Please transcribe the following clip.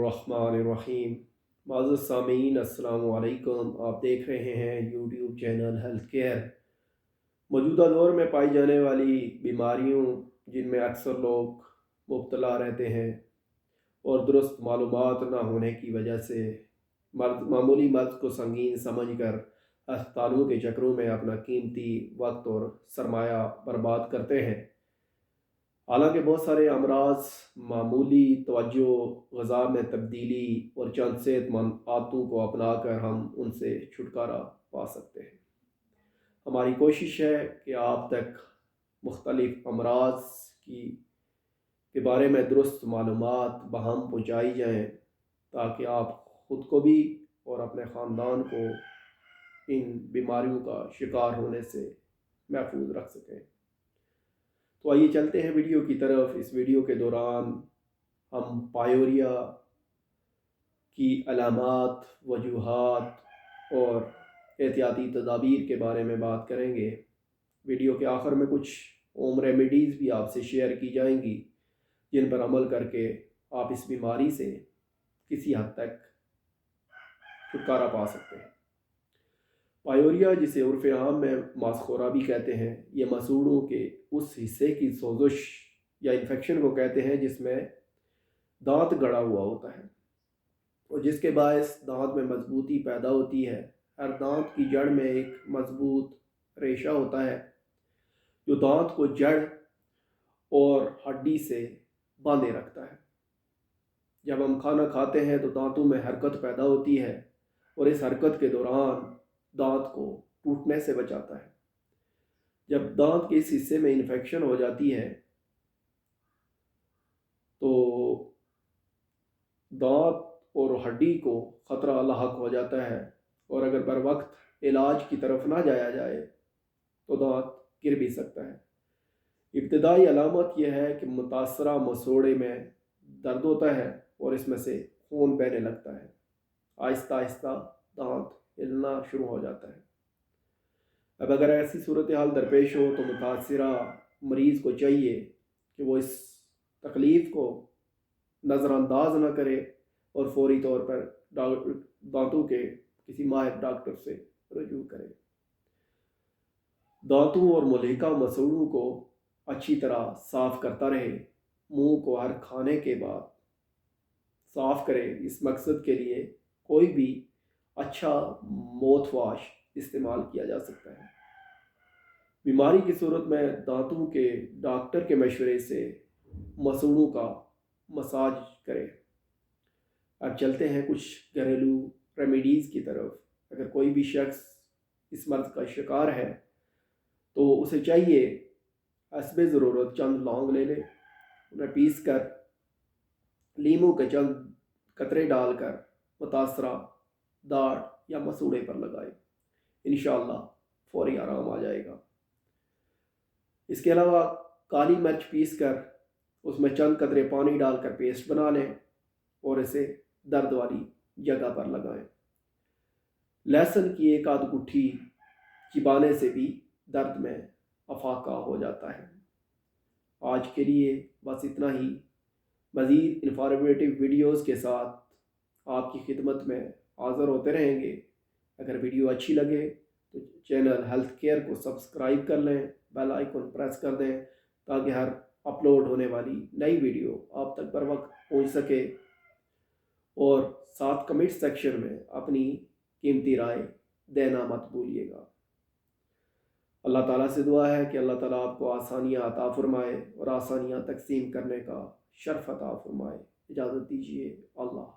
बिस्मिल्लाहिर्रहमानिर्रहीम। माज़िज़ सामीन अस्सलामु अलैकुम। आप देख रहे हैं यूट्यूब चैनल हेल्थ केयर। मौजूदा दौर में पाई जाने वाली बीमारियों जिनमें अक्सर लोग मुब्तला रहते हैं और दुरुस्त मालूमात ना होने की वजह से मामूली मर्ज़ को संगीन समझकर अस्पतालों के चक्रों में अपना कीमती वक्त और सरमाया बर्बाद करते हैं। हालांकि बहुत सारे अमराज मामूली तवज्जो, ग़िज़ा में तब्दीली और चंद सेहतमंद आदतों को अपना कर हम उनसे छुटकारा पा सकते हैं। हमारी कोशिश है कि आप तक मुख्तलिफ अमराज के बारे में दुरुस्त मालूमात बहम पहुँचाई जाएँ ताकि आप ख़ुद को भी और अपने ख़ानदान को इन बीमारियों का शिकार होने से महफूज रख सकें। तो आइए चलते हैं वीडियो की तरफ। इस वीडियो के दौरान हम पायोरिया की अलामात, वजूहात और एहतियाती तदाबीर के बारे में बात करेंगे। वीडियो के आखिर में कुछ होम रेमेडीज़ भी आपसे शेयर की जाएंगी जिन पर अमल करके आप इस बीमारी से किसी हद तक छुटकारा पा सकते हैं। पायोरिया, जिसे उर्फ़ आम में मास्खोरा भी कहते हैं, ये मसूड़ों के उस हिस्से की सोजश या इन्फेक्शन को कहते हैं जिसमें दांत गड़ा हुआ होता है और जिसके बायस दांत में मजबूती पैदा होती है। हर दांत की जड़ में एक मजबूत रेशा होता है जो दांत को जड़ और हड्डी से बांधे रखता है। जब हम खाना खाते हैं तो दांतों में हरकत पैदा होती है और इस हरकत के दौरान दांत को टूटने से बचाता है। जब दांत के इस हिस्से में इन्फेक्शन हो जाती है तो दांत और हड्डी को ख़तरा लाहक हो जाता है और अगर बर वक्त इलाज की तरफ ना जाया जाए तो दांत गिर भी सकता है। इब्तदाई अलामत यह है कि मुतासरा मसूड़े में दर्द होता है और इसमें से खून बहने लगता है। आहिस्ता आहिस्ता दांत हिलना शुरू हो जाता है। अब अगर ऐसी सूरत हाल दरपेश हो तो मुतासरा मरीज़ को चाहिए कि वो इस तकलीफ़ को नज़रअंदाज न करे और फौरी तौर पर दांतों के किसी माहिर डॉक्टर से रजू करे। दांतों और मुलहिका मसूड़ों को अच्छी तरह साफ़ करता रहे। मुंह को हर खाने के बाद साफ़ करे। इस मकसद के लिए कोई भी अच्छा माउथ वॉश इस्तेमाल किया जा सकता है। बीमारी की सूरत में दांतों के डॉक्टर के मशवरे से मसूड़ों का मसाज करें। अब चलते हैं कुछ घरेलू रेमेडीज़ की तरफ। अगर कोई भी शख्स इस मर्ज़ का शिकार है तो उसे चाहिए हस्बे ज़रूरत चंद लौंग ले ले, उन्हें पीस कर लीमू के चंद कतरे डालकर मुतासरा दाढ़ या मसूड़े पर लगाए। इंशाअल्लाह फौरी आराम आ जाएगा। इसके अलावा काली मिर्च पीस कर उसमें चंद कतरे पानी डालकर पेस्ट बना लें और इसे दर्द वाली जगह पर लगाएं। लहसुन की एक आध गुट्ठी चिबाने से भी दर्द में अफाका हो जाता है। आज के लिए बस इतना ही। मज़ीद इंफॉर्मेटिव वीडियोज़ के साथ आपकी खिदमत में हाज़िर होते रहेंगे। अगर वीडियो अच्छी लगे तो चैनल हेल्थ केयर को सब्सक्राइब कर लें, बेल आइकन प्रेस कर दें ताकि हर अपलोड होने वाली नई वीडियो आप तक बर वक्त पहुँच सके। और साथ कमेंट सेक्शन में अपनी कीमती राय देना मत भूलिएगा। अल्लाह ताला से दुआ है कि अल्लाह ताला आपको आसानियाँ अता फरमाए और आसानियाँ तकसीम करने का शर्फ अता फरमाए। इजाज़त दीजिए। अल्लाह।